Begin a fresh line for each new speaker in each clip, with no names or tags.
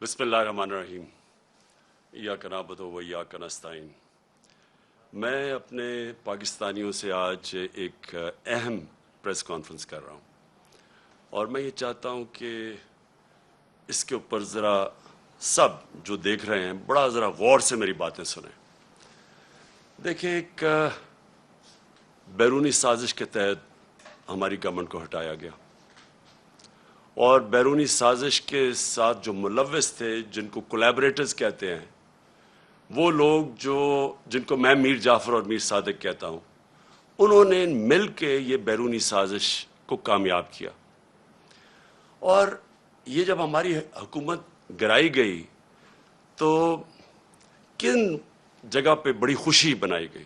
بسم اللہ الرحمن الرحیم ایاک نعبد و ایاک نستعین۔ میں اپنے پاکستانیوں سے آج ایک اہم پریس کانفرنس کر رہا ہوں اور میں یہ چاہتا ہوں کہ اس کے اوپر ذرا سب جو دیکھ رہے ہیں بڑا ذرا غور سے میری باتیں سنیں۔ دیکھیں، ایک بیرونی سازش کے تحت ہماری گورنمنٹ کو ہٹایا گیا اور بیرونی سازش کے ساتھ جو ملوث تھے، جن کو کولیبریٹرز کہتے ہیں، وہ لوگ جن کو میں میر جعفر اور میر صادق کہتا ہوں، انہوں نے مل کے یہ بیرونی سازش کو کامیاب کیا۔ اور یہ جب ہماری حکومت گرائی گئی تو کن جگہ پہ بڑی خوشی بنائی گئی۔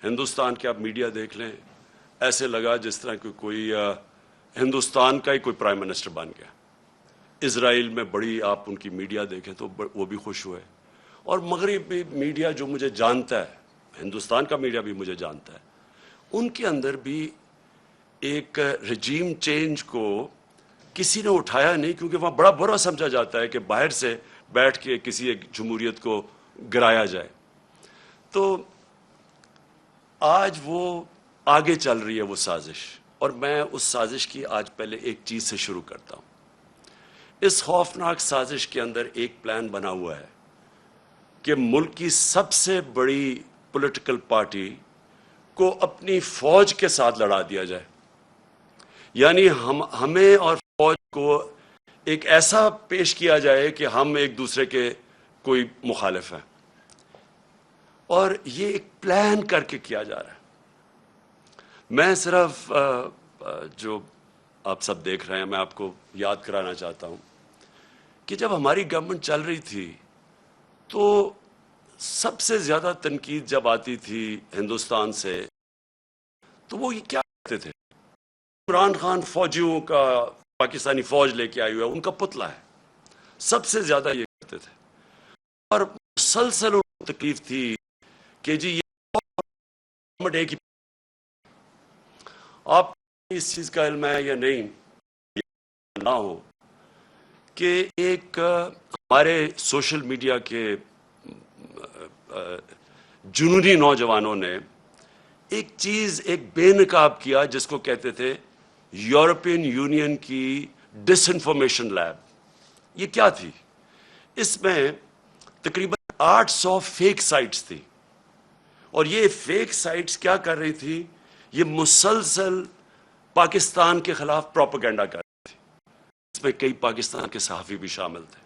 ہندوستان کے آپ میڈیا دیکھ لیں، ایسے لگا جس طرح کہ کوئی ہندوستان کا ہی کوئی پرائم منسٹر بن گیا۔ اسرائیل میں بڑی آپ ان کی میڈیا دیکھیں تو وہ بھی خوش ہوئے، اور مغربی میڈیا جو مجھے جانتا ہے، ہندوستان کا میڈیا بھی مجھے جانتا ہے، ان کے اندر بھی ایک رجیم چینج کو کسی نے اٹھایا نہیں، کیونکہ وہاں بڑا برا سمجھا جاتا ہے کہ باہر سے بیٹھ کے کسی ایک جمہوریت کو گرایا جائے۔ تو آج وہ آگے چل رہی ہے وہ سازش، اور میں اس سازش کی آج پہلے ایک چیز سے شروع کرتا ہوں۔ اس خوفناک سازش کے اندر ایک پلان بنا ہوا ہے کہ ملک کی سب سے بڑی پولیٹیکل پارٹی کو اپنی فوج کے ساتھ لڑا دیا جائے، یعنی ہمیں اور فوج کو ایک ایسا پیش کیا جائے کہ ہم ایک دوسرے کے کوئی مخالف ہیں، اور یہ ایک پلان کر کے کیا جا رہا ہے۔ میں صرف جو آپ سب دیکھ رہے ہیں، میں آپ کو یاد کرانا چاہتا ہوں کہ جب ہماری گورنمنٹ چل رہی تھی تو سب سے زیادہ تنقید جب آتی تھی ہندوستان سے تو وہ یہ کیا کہتے تھے؟ عمران خان فوجیوں کا، پاکستانی فوج لے کے آئی ہوئی ہے، ان کا پتلا ہے، سب سے زیادہ یہ کہتے تھے۔ اور مسلسل ان کو تکلیف تھی کہ جی یہ ایک ہی، آپ اس چیز کا علم ہے یا نہیں نہ ہو کہ ایک ہمارے سوشل میڈیا کے جنونی نوجوانوں نے ایک چیز، ایک بے نقاب کیا جس کو کہتے تھے یورپین یونین کی ڈس انفارمیشن لیب۔ یہ کیا تھی؟ اس میں تقریباً 800 فیک سائٹس تھی، اور یہ فیک سائٹس کیا کر رہی تھی؟ یہ مسلسل پاکستان کے خلاف پروپیگنڈا کر رہی تھی۔ اس میں کئی پاکستان کے صحافی بھی شامل تھے،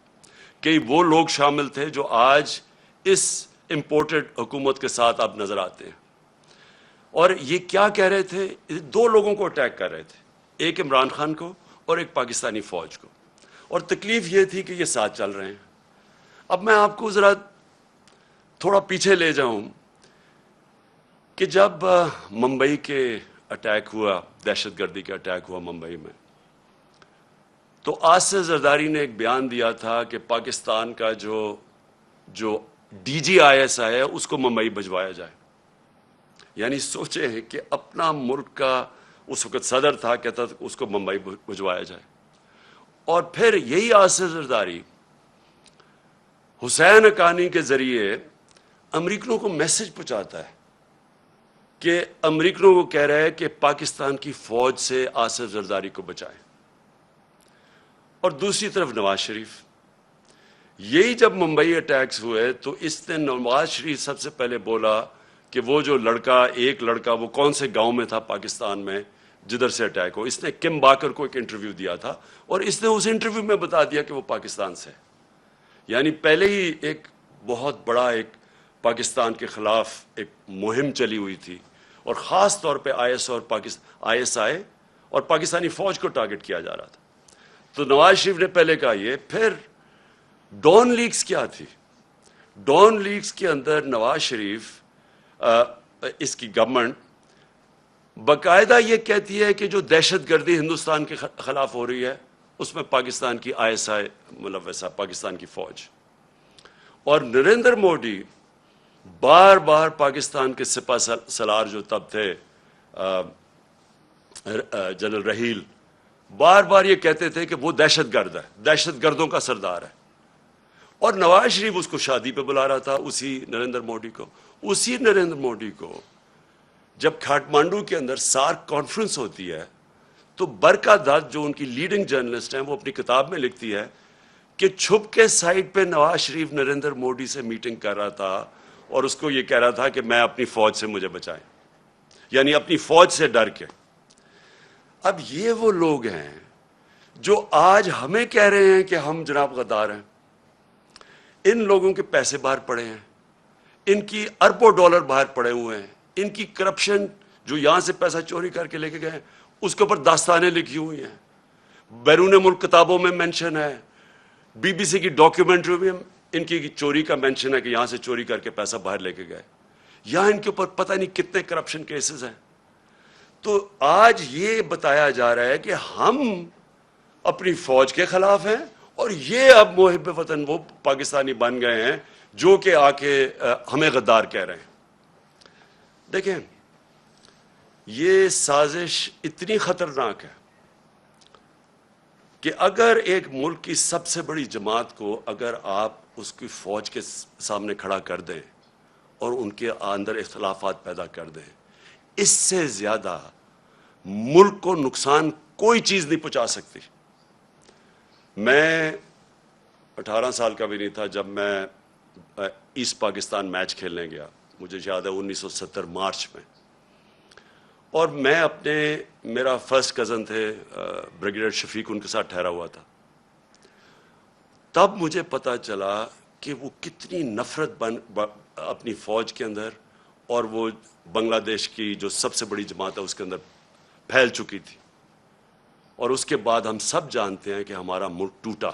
کئی وہ لوگ شامل تھے جو آج اس امپورٹڈ حکومت کے ساتھ اب نظر آتے ہیں۔ اور یہ کیا کہہ رہے تھے؟ دو لوگوں کو اٹیک کر رہے تھے، ایک عمران خان کو اور ایک پاکستانی فوج کو، اور تکلیف یہ تھی کہ یہ ساتھ چل رہے ہیں۔ اب میں آپ کو ذرا تھوڑا پیچھے لے جاؤں کہ جب ممبئی کے اٹیک ہوا، دہشت گردی کا اٹیک ہوا ممبئی میں، تو آصف زرداری نے ایک بیان دیا تھا کہ پاکستان کا جو D G I S I ہے اس کو ممبئی بھجوایا جائے۔ یعنی سوچیں کہ اپنا ملک کا اس وقت صدر تھا، کہتا تھا اس کو ممبئی بھجوایا جائے، اور پھر یہی آصف زرداری حسین حقانی کے ذریعے امریکنوں کو میسج پہنچاتا ہے کہ امریکنوں کو کہہ رہا ہے کہ پاکستان کی فوج سے آصف زرداری کو بچائیں۔ اور دوسری طرف نواز شریف، یہی جب ممبئی اٹیکس ہوئے تو اس نے نواز شریف سب سے پہلے بولا کہ وہ جو ایک لڑکا وہ کون سے گاؤں میں تھا پاکستان میں جدھر سے اٹیک ہو، اس نے کم باکر کو ایک انٹرویو دیا تھا، اور اس نے اس انٹرویو میں بتا دیا کہ وہ پاکستان سے ہے۔ یعنی پہلے ہی ایک بہت بڑا ایک پاکستان کے خلاف ایک مہم چلی ہوئی تھی، اور خاص طور پہ آئی ایس آئی اور پاکستانی فوج کو ٹارگٹ کیا جا رہا تھا۔ تو نواز شریف نے پہلے کہا یہ، پھر ڈون لیکس کیا تھی؟ ڈون لیکس کے اندر نواز شریف، اس کی گورنمنٹ باقاعدہ یہ کہتی ہے کہ جو دہشت گردی ہندوستان کے خلاف ہو رہی ہے اس میں پاکستان کی آئی ایس آئی ملوث ہے، پاکستان کی فوج۔ اور نریندر مودی بار بار پاکستان کے سپہ سالار جو تب تھے جنرل رحیل، بار بار یہ کہتے تھے کہ وہ دہشت گرد ہے، دہشت گردوں کا سردار ہے۔ اور نواز شریف اس کو شادی پہ بلا رہا تھا، اسی نریندر موڈی کو. اسی نریندر موڈی کو جب کھاٹمانڈو کے اندر سارک کانفرنس ہوتی ہے تو برکا دت جو ان کی لیڈنگ جرنلسٹ ہیں وہ اپنی کتاب میں لکھتی ہے کہ چھپ کے سائٹ پہ نواز شریف نریندر موڈی سے میٹنگ کر رہا تھا اور اس کو یہ کہہ رہا تھا کہ میں اپنی فوج سے مجھے بچائیں، یعنی اپنی فوج سے ڈر کے. اب یہ وہ لوگ ہیں جو آج ہمیں کہہ رہے ہیں کہ ہم جناب غدار ہیں. ان لوگوں کے پیسے باہر پڑے ہیں، ان کی اربوں ڈالر باہر پڑے ہوئے ہیں، ان کی کرپشن جو یہاں سے پیسہ چوری کر کے لے کے گئے اس کے اوپر داستانیں لکھی ہوئی ہیں، بیرون ملک کتابوں میں مینشن ہے، BBC کی ڈاکیومنٹری میں ان کی چوری کا مینشن ہے کہ یہاں سے چوری کر کے پیسہ باہر لے کے گئے. یہاں ان کے اوپر پتہ نہیں کتنے کرپشن کیسز ہیں. تو آج یہ بتایا جا رہا ہے کہ ہم اپنی فوج کے خلاف ہیں اور یہ اب محب وطن وہ پاکستانی بن گئے ہیں جو کہ آ کے ہمیں غدار کہہ رہے ہیں. دیکھیں یہ سازش اتنی خطرناک ہے کہ اگر ایک ملک کی سب سے بڑی جماعت کو اگر آپ اس کی فوج کے سامنے کھڑا کر دیں اور ان کے اندر اختلافات پیدا کر دیں، اس سے زیادہ ملک کو نقصان کوئی چیز نہیں پہنچا سکتی. میں 18 سال کا بھی نہیں تھا جب میں ایسٹ پاکستان میچ کھیلنے گیا، مجھے یاد ہے 1970 مارچ میں، اور میں میرا فرسٹ کزن تھے بریگیڈیئر شفیق، ان کے ساتھ ٹھہرا ہوا تھا. تب مجھے پتا چلا کہ وہ کتنی نفرت اپنی فوج کے اندر اور وہ بنگلہ دیش کی جو سب سے بڑی جماعت ہے اس کے اندر پھیل چکی تھی. اور اس کے بعد ہم سب جانتے ہیں کہ ہمارا ملک ٹوٹا.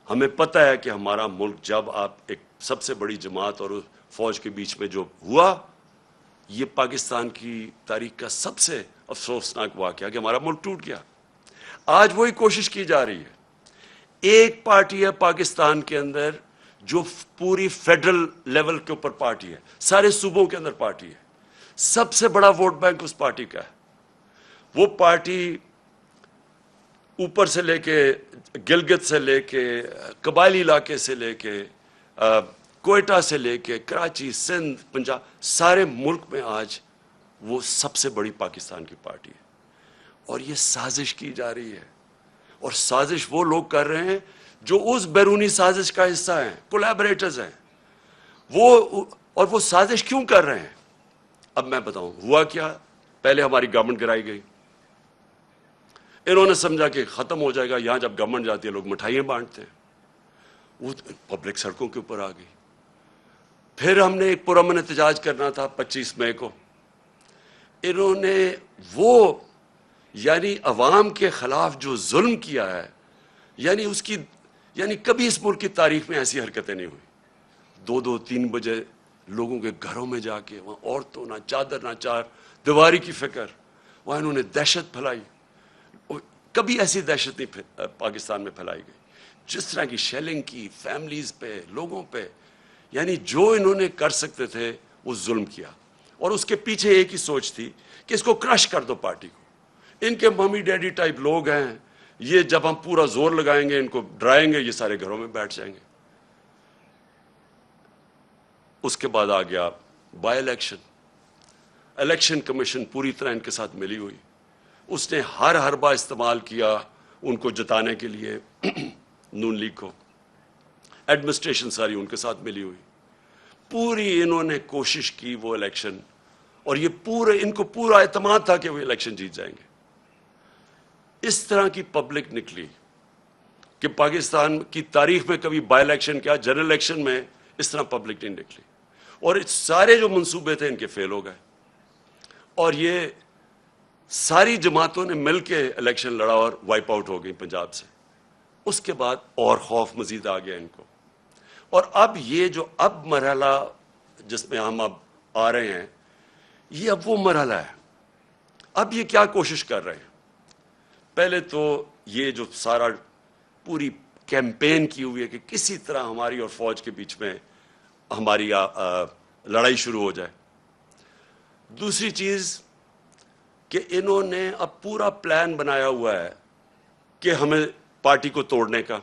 ہمیں پتہ ہے کہ ہمارا ملک جب آپ ایک سب سے بڑی جماعت اور فوج کے بیچ میں جو ہوا، یہ پاکستان کی تاریخ کا سب سے افسوسناک واقعہ کہ ہمارا ملک ٹوٹ گیا. آج وہی کوشش کی جا رہی ہے. ایک پارٹی ہے پاکستان کے اندر جو پوری فیڈرل لیول کے اوپر پارٹی ہے، سارے صوبوں کے اندر پارٹی ہے، سب سے بڑا ووٹ بینک اس پارٹی کا ہے. وہ پارٹی اوپر سے لے کے گلگت سے لے کے قبائلی علاقے سے لے کے کوئٹہ سے لے کے کراچی، سندھ، پنجاب، سارے ملک میں آج وہ سب سے بڑی پاکستان کی پارٹی ہے. اور یہ سازش کی جا رہی ہے، اور سازش وہ لوگ کر رہے ہیں جو اس بیرونی سازش کا حصہ ہیں، کولیبریٹرز ہیں. وہ سازش کیوں کر رہے ہیں؟ اب میں بتاؤں ہوا کیا. پہلے ہماری گورنمنٹ گرائی گئی، انہوں نے سمجھا کہ ختم ہو جائے گا. یہاں جب گورنمنٹ جاتی ہے لوگ مٹھائیاں بانٹتے ہیں، وہ پبلک سڑکوں کے اوپر آ گئی. پھر ہم نے ایک پرامن احتجاج کرنا تھا 25 مئی کو. انہوں نے وہ یعنی عوام کے خلاف جو ظلم کیا ہے، یعنی کبھی اس ملک کی تاریخ میں ایسی حرکتیں نہیں ہوئی. 2-2, 3 بجے لوگوں کے گھروں میں جا کے وہاں عورتوں نہ چادر نہ چار دیواری کی فکر، وہاں انہوں نے دہشت پھیلائی. کبھی ایسی دہشت نہیں پاکستان میں پھیلائی گئی جس طرح کی شیلنگ کی فیملیز پہ، لوگوں پہ. یعنی جو انہوں نے کر سکتے تھے وہ ظلم کیا. اور اس کے پیچھے ایک ہی سوچ تھی کہ اس کو کرش کر دو پارٹی کو. ان کے ممی ڈیڈی ٹائپ لوگ ہیں، یہ جب ہم پورا زور لگائیں گے، ان کو ڈرائیں گے، یہ سارے گھروں میں بیٹھ جائیں گے. اس کے بعد آ گیا بائی الیکشن کمیشن پوری طرح ان کے ساتھ ملی ہوئی. اس نے ہر حربہ استعمال کیا ان کو جتانے کے لیے نون لیگ کو. ایڈمنسٹریشن ساری ان کے ساتھ ملی ہوئی. پوری انہوں نے کوشش کی وہ الیکشن، اور ان کو پورا اعتماد تھا کہ وہ الیکشن جیت جائیں گے. اس طرح کی پبلک نکلی کہ پاکستان کی تاریخ میں کبھی بائی الیکشن کیا، جنرل الیکشن میں اس طرح پبلک نہیں نکلی. اور سارے جو منصوبے تھے ان کے فیل ہو گئے، اور یہ ساری جماعتوں نے مل کے الیکشن لڑا اور وائپ آؤٹ ہو گئی پنجاب سے. اس کے بعد اور خوف مزید آ گیا ان کو. اور اب یہ جو مرحلہ جس میں ہم اب آ رہے ہیں، یہ اب وہ مرحلہ ہے. اب یہ کیا کوشش کر رہے ہیں؟ پہلے تو یہ جو سارا پوری کیمپین کی ہوئی ہے کہ کسی طرح ہماری اور فوج کے بیچ میں ہماری لڑائی شروع ہو جائے. دوسری چیز کہ انہوں نے اب پورا پلان بنایا ہوا ہے کہ ہمیں پارٹی کو توڑنے کا.